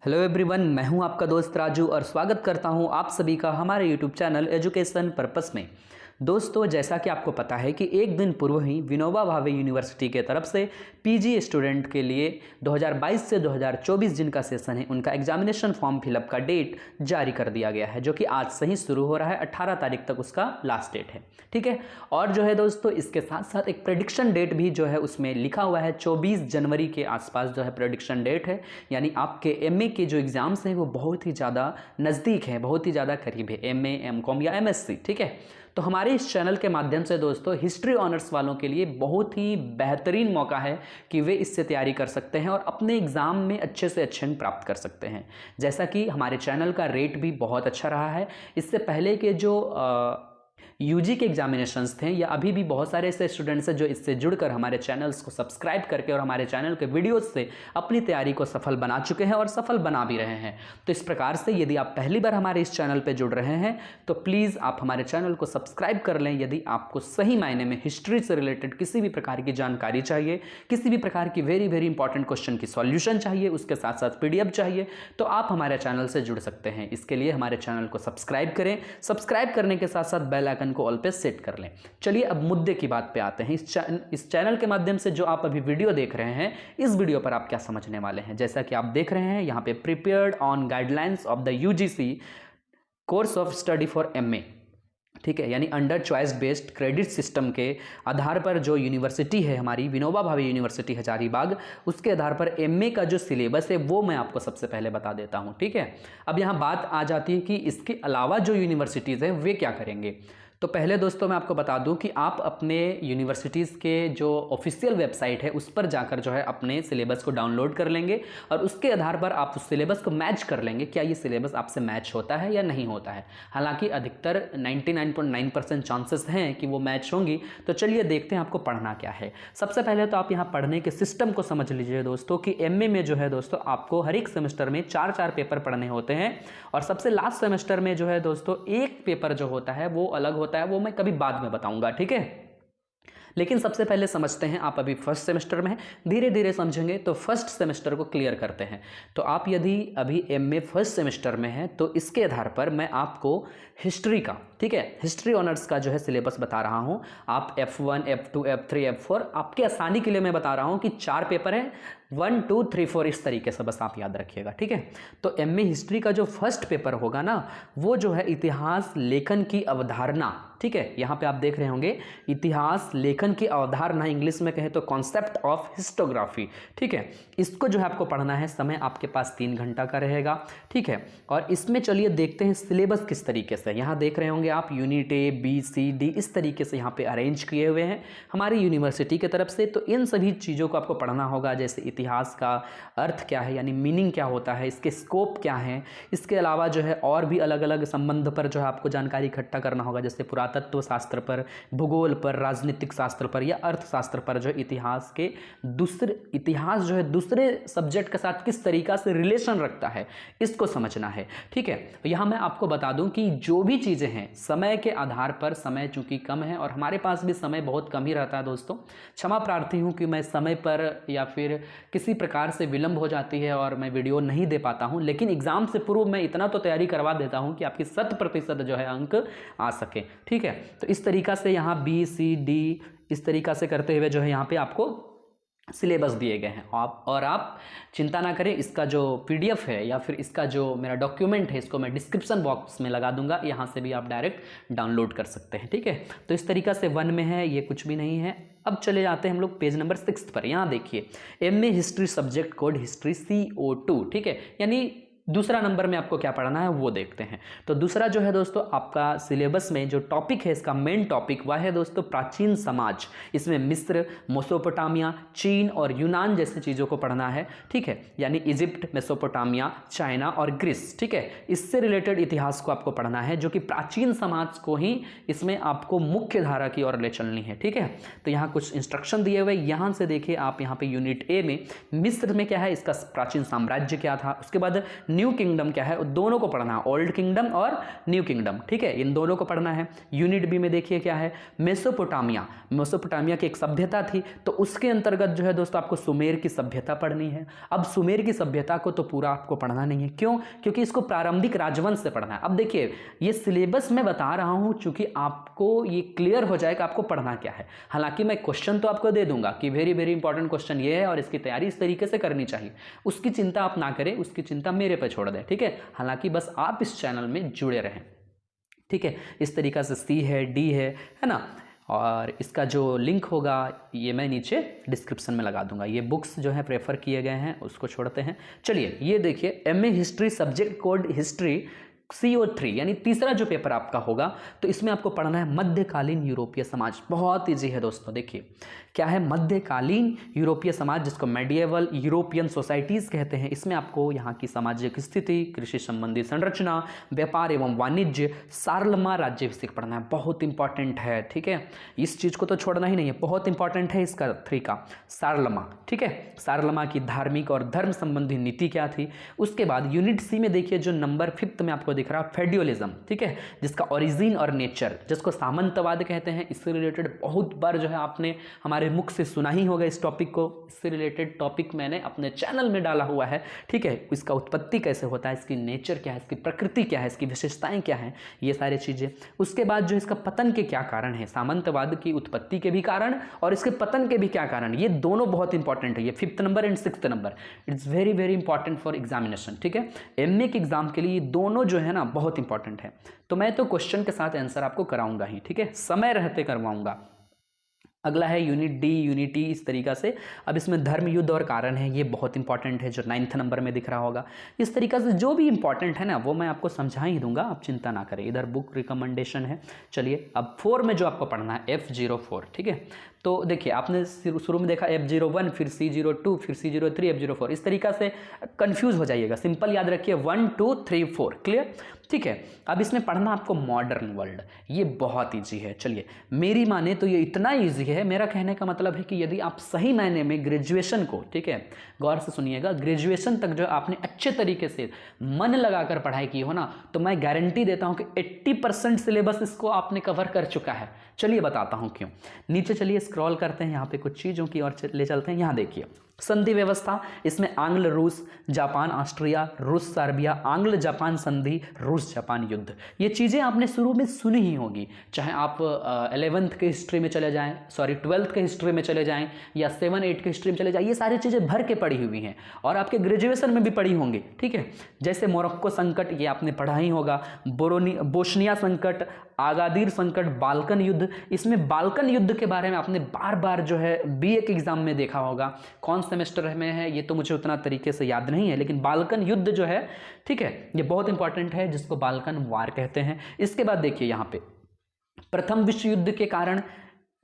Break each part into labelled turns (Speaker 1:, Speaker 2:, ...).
Speaker 1: Hello everyone, मैं हूं आपका दोस्त राजू और स्वागत करता हूं आप सभी का हमारे यूट्यूब चैनल एजुकेशन पर्पस में। दोस्तों, जैसा कि आपको पता है कि एक दिन पूर्व ही विनोबा भावे यूनिवर्सिटी के तरफ से पीजी स्टूडेंट के लिए 2022 से 2024 जिनका सेशन है उनका एग्जामिनेशन फॉर्म फिलअप का डेट जारी कर दिया गया है, जो कि आज से ही शुरू हो रहा है। 18 तारीख तक उसका लास्ट डेट है। ठीक है। और जो है दोस्तों, इसके साथ साथ एक प्रेडिक्शन डेट भी जो है उसमें लिखा हुआ है 24 जनवरी के आसपास जो है प्रेडिक्शन डेट है। यानी आपके एमए के जो एग्जाम्स हैं वो बहुत ही ज़्यादा नज़दीक है, बहुत ही ज़्यादा करीब है, एमए, एमकॉम या एमएससी। ठीक है। तो हमारे इस चैनल के माध्यम से दोस्तों हिस्ट्री ऑनर्स वालों के लिए बहुत ही बेहतरीन मौका है कि वे इससे तैयारी कर सकते हैं और अपने एग्ज़ाम में अच्छे से अच्छे अंक प्राप्त कर सकते हैं। जैसा कि हमारे चैनल का रेट भी बहुत अच्छा रहा है। इससे पहले के जो यूजी के एग्जामिनेशंस थे या अभी भी बहुत सारे ऐसे स्टूडेंट्स हैं जो इससे जुड़कर हमारे चैनल्स को सब्सक्राइब करके और हमारे चैनल के वीडियोस से अपनी तैयारी को सफल बना चुके हैं और सफल बना भी रहे हैं। तो इस प्रकार से यदि आप पहली बार हमारे इस चैनल पर जुड़ रहे हैं तो प्लीज़ आप हमारे चैनल को सब्सक्राइब कर लें। यदि आपको सही मायने में हिस्ट्री से रिलेटेड किसी भी प्रकार की जानकारी चाहिए, किसी भी प्रकार की वेरी वेरी इंपॉर्टेंट क्वेश्चन की सॉल्यूशन चाहिए, उसके साथ साथ पीडीएफ चाहिए, तो आप हमारे चैनल से जुड़ सकते हैं। इसके लिए हमारे चैनल को सब्सक्राइब करें। सब्सक्राइब करने के साथ साथ बेल आइकन को ऑल पे सेट कर लें। चलिए अब मुद्दे की बात पे आते हैं। इस चैनल के माध्यम से जो आप अभी वीडियो देख रहे हैं, इस वीडियो पर आप क्या समझने वाले हैं। जैसा कि आप देख रहे हैं यहाँ पे, prepared on guidelines of the UGC course of study for MA. ठीक है। यानी under choice based credit system के आधार पर जो यूनिवर्सिटी है हमारी विनोबा भावे यूनिवर्सिटी हजारीबाग, उसके आधार पर एमए का जो सिलेबस है वो मैं आपको सबसे पहले बता देता हूं। ठीक है। अब यहां बात आ जाती है कि इसके अलावा जो यूनिवर्सिटीज़ हैं वे क्या करेंगे। तो पहले दोस्तों मैं आपको बता दूं कि आप अपने यूनिवर्सिटीज़ के जो ऑफिशियल वेबसाइट है उस पर जाकर जो है अपने सिलेबस को डाउनलोड कर लेंगे और उसके आधार पर आप उस सिलेबस को मैच कर लेंगे, क्या ये सिलेबस आपसे मैच होता है या नहीं होता है। हालांकि अधिकतर 99.9% चांसेस हैं कि वो मैच होंगी। तो चलिए देखते हैं आपको पढ़ना क्या है। सबसे पहले तो आप यहाँ पढ़ने के सिस्टम को समझ लीजिए दोस्तों कि एमए में जो है दोस्तों आपको हर एक सेमेस्टर में 4-4 पेपर पढ़ने होते हैं और सबसे लास्ट सेमेस्टर में जो है दोस्तों एक पेपर जो होता है वो अलग होता है, वो मैं कभी बाद में बताऊंगा। ठीक है। लेकिन सबसे पहले समझते हैं, आप अभी फर्स्ट सेमेस्टर में हैं, धीरे धीरे समझेंगे तो फर्स्ट सेमेस्टर को क्लियर करते हैं। तो आप यदि अभी एमए फर्स्ट सेमेस्टर में हैं तो इसके आधार पर मैं आपको हिस्ट्री का, ठीक है, हिस्ट्री ऑनर्स का जो है सिलेबस बता रहा हूं। आप F1, F2, F3, F4 आपके आसानी के लिए मैं बता रहा हूं कि 4 पेपर हैं, 1, 2, 3, 4 इस तरीके से बस आप याद रखिएगा। ठीक है। तो एमए हिस्ट्री का जो फर्स्ट पेपर होगा ना, वो जो है इतिहास लेखन की अवधारणा। ठीक है। यहां पे आप देख रहे होंगे इतिहास लेखन की अवधारणा, इंग्लिश में कहें तो कॉन्सेप्ट ऑफ हिस्टोग्राफी। ठीक है। इसको जो है आपको पढ़ना है। समय आपके पास 3 घंटा का रहेगा। ठीक है। और इसमें चलिए देखते हैं सिलेबस किस तरीके से। यहां देख रहे होंगे आप unit A, B, C, D इस तरीके से यहाँ पे अरेंज किए हुए हैं हमारी यूनिवर्सिटी की तरफ से। तो इन सभी चीज़ों को आपको पढ़ना होगा, जैसे इतिहास का अर्थ क्या है, यानी मीनिंग क्या होता है, इसके स्कोप क्या है। इसके अलावा जो है और भी अलग अलग संबंध पर जो है आपको जानकारी इकट्ठा करना होगा, जैसे पुरातत्व शास्त्र पर, भूगोल पर, राजनीतिक शास्त्र पर या अर्थशास्त्र पर जो इतिहास जो है दूसरे सब्जेक्ट के साथ किस तरीका से रिलेशन रखता है, इसको समझना है। ठीक है। तो यहाँ मैं आपको बता दूं कि जो भी चीज़ें हैं समय के आधार पर, समय चूंकि कम है और हमारे पास भी समय बहुत कम ही रहता है दोस्तों, क्षमा प्रार्थी हूँ कि मैं समय पर या फिर किसी प्रकार से विलंब हो जाती है और मैं वीडियो नहीं दे पाता हूँ, लेकिन एग्जाम से पूर्व मैं इतना तो तैयारी करवा देता हूँ कि आपकी 100% जो है अंक आ सके। ठीक है। तो इस तरीका से यहाँ बी, सी, डी इस तरीका से करते हुए जो है यहाँ पे आपको सिलेबस दिए गए हैं। आप चिंता ना करें, इसका जो पीडीएफ है या फिर इसका जो मेरा डॉक्यूमेंट है इसको मैं डिस्क्रिप्शन बॉक्स में लगा दूंगा, यहाँ से भी आप डायरेक्ट डाउनलोड कर सकते हैं। ठीक है। तो इस तरीका से 1 में है, ये कुछ भी नहीं है। अब चले जाते हैं हम लोग पेज नंबर 6 पर। यहाँ देखिए MA history subject code history CO2। ठीक है। यानी दूसरा नंबर में आपको क्या पढ़ना है वो देखते हैं। तो दूसरा जो है दोस्तों आपका सिलेबस में जो टॉपिक है, इसका मेन टॉपिक वह है दोस्तों प्राचीन समाज। इसमें मिस्र, मेसोपोटामिया, चीन और यूनान जैसी चीज़ों को पढ़ना है। ठीक है। यानी इजिप्ट, मेसोपोटामिया, चाइना और ग्रीस। ठीक है। इससे रिलेटेड इतिहास को आपको पढ़ना है, जो कि प्राचीन समाज को ही इसमें आपको मुख्य धारा की ओर ले चलनी है। ठीक है। तो यहाँ कुछ इंस्ट्रक्शन दिए हुए, यहाँ से देखिए आप, यहाँ पे यूनिट ए में मिस्र में क्या है, इसका प्राचीन साम्राज्य क्या था। उसके बाद न्यू किंगडम क्या है, दोनों को पढ़ना है, ओल्ड किंगडम और न्यू किंगडम, ठीक है, इन दोनों को पढ़ना है। यूनिट बी में देखिए क्या है, मेसोपोटामिया, मेसोपोटामिया की एक सभ्यता थी, तो उसके अंतर्गत जो है दोस्तों आपको सुमेर की सभ्यता पढ़नी है। अब सुमेर की सभ्यता को तो पूरा आपको पढ़ना नहीं है, क्यों, क्योंकि इसको प्रारंभिक राजवंश से पढ़ना है। अब देखिए ये सिलेबस में बता रहा हूं चूंकि आपको ये क्लियर हो जाएगा आपको पढ़ना क्या है। हालांकि मैं क्वेश्चन तो आपको दे दूंगा कि वेरी वेरी इंपॉर्टेंट क्वेश्चन ये है और इसकी तैयारी इस तरीके से करनी चाहिए, उसकी चिंता आप ना करें, उसकी चिंता मेरे पे छोड़ दें, ठीक है। हालांकि बस आप इस चैनल में जुड़े रहें, ठीक है। इस तरीका से सी है, डी है ना, और इसका जो लिंक होगा ये मैं नीचे डिस्क्रिप्शन में लगा दूंगा। ये बुक्स जो है प्रेफर किए गए हैं उसको छोड़ते हैं। चलिए ये देखिए, MA history subject code history CO3 यानी तीसरा जो पेपर आपका होगा, तो इसमें आपको पढ़ना है मध्यकालीन यूरोपीय समाज। बहुत ईजी है दोस्तों, देखिए क्या है मध्यकालीन यूरोपीय समाज, जिसको मेडिएवल यूरोपियन सोसाइटीज कहते हैं। इसमें आपको यहाँ की सामाजिक स्थिति, कृषि संबंधी संरचना, व्यापार एवं वाणिज्य, सारलमा राज्याभिषेक पढ़ना है, बहुत इंपॉर्टेंट है, ठीक है। इस चीज को तो छोड़ना ही नहीं है, बहुत इंपॉर्टेंट है इसका 3 का सारलमा, ठीक है। सारलमा की धार्मिक और धर्म संबंधी नीति क्या थी। उसके बाद यूनिट सी में देखिए जो नंबर 5 में आपको दिख रहा है फेड्यूलिज्म, ठीक है, जिसका ओरिजिन और नेचर, जिसको सामंतवाद कहते हैं। इससे रिलेटेड बहुत बार जो है आपने हमारे मुख से सुना ही होगा इस टॉपिक को। इससे रिलेटेड टॉपिक मैंने अपने चैनल में डाला हुआ है, ठीक है। इसका उत्पत्ति कैसे होता है, इसकी नेचर क्या है, इसकी प्रकृति क्या है, इसकी विशेषताएं क्या है, ये सारी चीजें। उसके बाद जो इसका पतन के क्या कारण है, सामंतवाद की उत्पत्ति के भी कारण और इसके पतन के भी क्या कारण, ये दोनों बहुत इंपॉर्टेंट है। ये 5th number and 6th number, it's very very important for examination, ठीक है। एमए के एग्जाम के लिए दोनों जो है ना बहुत इंपॉर्टेंट है। तो मैं तो क्वेश्चन के साथ आंसर आपको कराऊंगा ही, ठीक है, समय रहते करवाऊंगा। अगला है यूनिट डी, यूनिटी, इस तरीका से। अब इसमें धर्म, युद्ध और कारण है, ये बहुत इंपॉर्टेंट है, जो 9th नंबर में दिख रहा होगा। इस तरीका से जो भी इंपॉर्टेंट है ना वो मैं आपको समझा ही दूंगा, आप चिंता ना करें। इधर बुक रिकमेंडेशन है। चलिए अब 4 में जो आपको पढ़ना है F04, ठीक है। तो देखिए आपने शुरू में देखा F01, फिर C02, फिर C03, F04, इस तरीका से कंफ्यूज हो जाइएगा। सिंपल याद रखिए 1 2 3 4, क्लियर, ठीक है। अब इसमें पढ़ना आपको मॉडर्न वर्ल्ड, ये बहुत ईजी है। चलिए मेरी माने तो ये इतना ईजी है, मेरा कहने का मतलब है कि यदि आप सही मायने में ग्रेजुएशन को, ठीक है, गौर से सुनिएगा, ग्रेजुएशन तक जो आपने अच्छे तरीके से मन लगाकर पढ़ाई की हो ना, तो मैं गारंटी देता हूं कि 80% सिलेबस इसको आपने कवर कर चुका है। चलिए बताता हूं क्यों। नीचे चलिए स्क्रॉल करते हैं, यहाँ पे कुछ चीज़ों की और ले चलते हैं। यहाँ देखिए संधि व्यवस्था, इसमें आंग्ल रूस, जापान ऑस्ट्रिया, रूस सर्बिया, आंग्ल जापान संधि, रूस जापान युद्ध, ये चीज़ें आपने शुरू में सुनी ही होगी। चाहे आप 11th के हिस्ट्री में चले जाएं, सॉरी 12th के हिस्ट्री में चले जाएं, या 7 8 के हिस्ट्री में चले जाएं, ये सारी चीज़ें भर के पढ़ी हुई हैं और आपके ग्रेजुएशन में भी पढ़ी होंगी, ठीक है। जैसे मोरक्को संकट, ये आपने पढ़ा ही होगा। बोस्निया संकट, आगादिर संकट, बाल्कन युद्ध, इसमें बाल्कन युद्ध के बारे में आपने बार बार जो है BA के एग्जाम में देखा होगा। कौन सेमेस्टर में है ये तो मुझे उतना तरीके से याद नहीं है, लेकिन बाल्कन युद्ध जो है, ठीक है, ये बहुत इंपॉर्टेंट है, जिसको बाल्कन वार कहते हैं। इसके बाद देखिए यहाँ पे प्रथम विश्व युद्ध के कारण,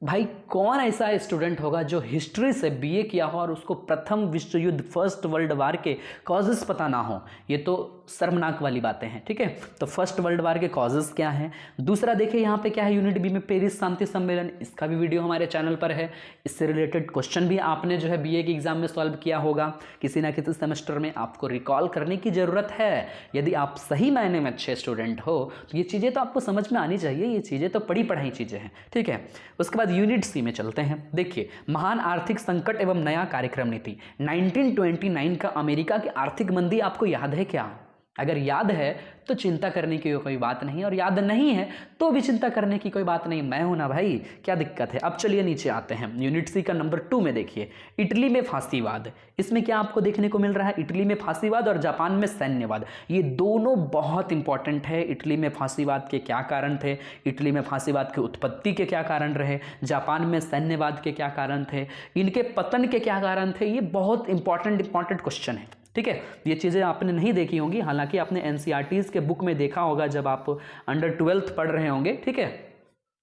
Speaker 1: भाई कौन ऐसा स्टूडेंट होगा जो हिस्ट्री से BA किया हो और उसको प्रथम विश्व युद्ध, फर्स्ट वर्ल्ड वार के कॉजेस पता ना हो, ये तो शर्मनाक वाली बातें हैं, ठीक है। तो फर्स्ट वर्ल्ड वार के कॉजेस क्या हैं। दूसरा देखिए यहाँ पे क्या है, यूनिट बी में पेरिस शांति सम्मेलन, इसका भी वीडियो हमारे चैनल पर है। इससे रिलेटेड क्वेश्चन भी आपने जो है BA के एग्जाम में सॉल्व किया होगा किसी ना किसी सेमेस्टर में, आपको रिकॉल करने की जरूरत है। यदि आप सही मायने में अच्छे स्टूडेंट हो तो ये चीज़ें तो आपको समझ में आनी चाहिए, ये चीज़ें तो पढ़ी पढ़ाई चीज़ें हैं, ठीक है। उसके बाद यूनिट सी में चलते हैं। देखिए महान आर्थिक संकट एवं नया कार्यक्रम नीति, 1929 का अमेरिका की आर्थिक मंदी आपको याद है क्या? अगर याद है तो चिंता करने की कोई बात नहीं, और याद नहीं है तो भी चिंता करने की कोई बात नहीं, मैं हूं ना भाई, क्या दिक्कत है। अब चलिए नीचे आते हैं, यूनिट सी का नंबर 2 में देखिए इटली में फांसीवाद। इसमें क्या आपको देखने को मिल रहा है, इटली में फांसीवाद और जापान में सैन्यवाद, ये दोनों बहुत इंपॉर्टेंट है। इटली में फांसीवाद के क्या कारण थे, इटली में फांसीवाद की उत्पत्ति के क्या कारण रहे, जापान में सैन्यवाद के क्या कारण थे, इनके पतन के क्या कारण थे, ये बहुत इंपॉर्टेंट क्वेश्चन है, ठीक है। ये चीज़ें आपने नहीं देखी होंगी, हालांकि आपने NCERTs के बुक में देखा होगा जब आप अंडर 12th पढ़ रहे होंगे, ठीक है।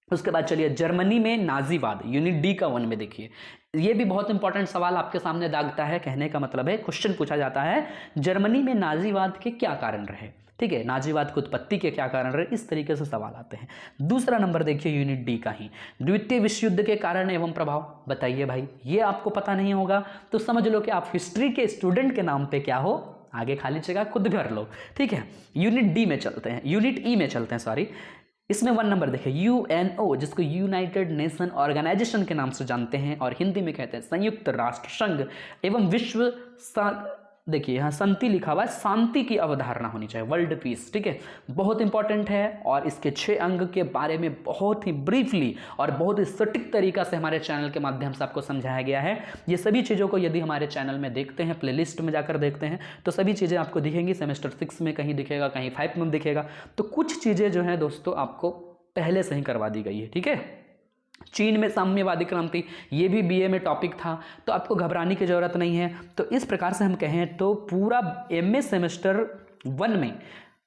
Speaker 1: उसके बाद चलिए जर्मनी में नाजीवाद, यूनिट डी का 1 में देखिए, ये भी बहुत इंपॉर्टेंट सवाल आपके सामने दागता है। कहने का मतलब है क्वेश्चन पूछा जाता है जर्मनी में नाजीवाद के क्या कारण रहे, ठीक है, नाजीवाद की उत्पत्ति के क्या कारण रहे, इस तरीके से सवाल आते हैं। दूसरा नंबर देखिए यूनिट डी का ही, द्वितीय विश्व युद्ध के कारण एवं प्रभाव। बताइए भाई, ये आपको पता नहीं होगा तो समझ लो कि आप हिस्ट्री के स्टूडेंट के नाम पे क्या हो, आगे खाली जगह खुद भर लो, ठीक है। यूनिट डी में चलते हैं, यूनिट ई में चलते हैं, सॉरी। इसमें 1 नंबर देखिए, यूएनओ, जिसको यूनाइटेड नेशन ऑर्गेनाइजेशन के नाम से जानते हैं और हिंदी में कहते हैं संयुक्त राष्ट्र संघ एवं विश्व देखिए यहाँ शांति लिखा हुआ है, शांति की अवधारणा होनी चाहिए, वर्ल्ड पीस, ठीक है। बहुत इंपॉर्टेंट है और इसके 6 अंग के बारे में बहुत ही ब्रीफली और बहुत ही सटीक तरीका से हमारे चैनल के माध्यम से आपको समझाया गया है। ये सभी चीज़ों को यदि हमारे चैनल में देखते हैं, प्लेलिस्ट में जाकर देखते हैं, तो सभी चीज़ें आपको दिखेंगी। सेमेस्टर 6 में कहीं दिखेगा, कहीं 5 में दिखेगा। तो कुछ चीज़ें जो हैं दोस्तों आपको पहले से ही करवा दी गई है, ठीक है। चीन में साम्यवादी क्रांति, ये भी बीए में टॉपिक था, तो आपको घबराने की ज़रूरत नहीं है। तो इस प्रकार से हम कहें तो पूरा एमए सेमेस्टर 1 में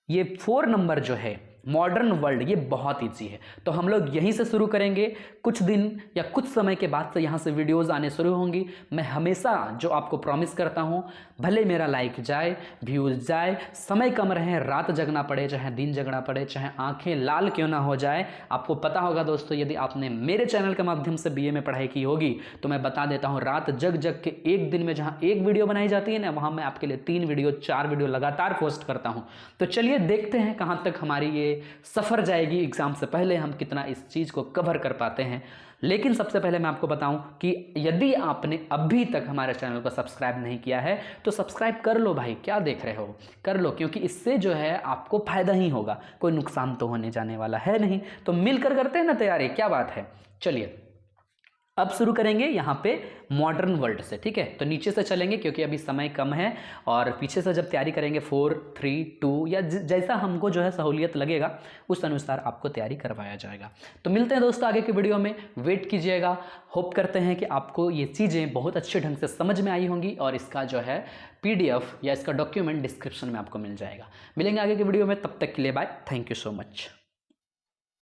Speaker 1: ये 4 नंबर जो है मॉडर्न वर्ल्ड, ये बहुत ईजी है। तो हम लोग यहीं से शुरू करेंगे। कुछ दिन या कुछ समय के बाद से यहाँ से वीडियोज़ आने शुरू होंगी। मैं हमेशा जो आपको प्रॉमिस करता हूँ, भले मेरा लाइक जाए, व्यूज़ जाए, समय कम रहे, रात जगना पड़े, चाहे दिन जगना पड़े, चाहे आंखें लाल क्यों ना हो जाए। आपको पता होगा दोस्तों, यदि आपने मेरे चैनल के माध्यम से बीए में पढ़ाई की होगी तो मैं बता देता हूँ, रात जग जग के एक दिन में जहाँ एक वीडियो बनाई जाती है ना, वहाँ मैं आपके लिए 3 वीडियो 4 वीडियो लगातार पोस्ट करता हूँ। तो चलिए देखते हैं कहाँ तक हमारी ये सफ़र जाएगी। एग्ज़ाम से पहले हम कितना इस चीज़ को कवर कर पाते हैं। लेकिन सबसे पहले मैं आपको बताऊं कि यदि आपने अभी तक हमारे चैनल को सब्सक्राइब नहीं किया है तो सब्सक्राइब कर लो भाई, क्या देख रहे हो, कर लो, क्योंकि इससे जो है आपको फ़ायदा ही होगा, कोई नुकसान तो होने जाने वाला है नहीं। तो मिलकर करते हैं ना तैयारी, क्या बात है। चलिए अब शुरू करेंगे यहाँ पे मॉडर्न वर्ल्ड से, ठीक है। तो नीचे से चलेंगे क्योंकि अभी समय कम है और पीछे से जब तैयारी करेंगे 4, 3, 2 या जैसा हमको जो है सहूलियत लगेगा उस अनुसार आपको तैयारी करवाया जाएगा। तो मिलते हैं दोस्तों आगे की वीडियो में, वेट कीजिएगा। होप करते हैं कि आपको ये चीज़ें बहुत अच्छे ढंग से समझ में आई होंगी और इसका जो है PDF या इसका डॉक्यूमेंट डिस्क्रिप्शन में आपको मिल जाएगा। मिलेंगे आगे की वीडियो में, तब तक के लिए bye, thank you so much.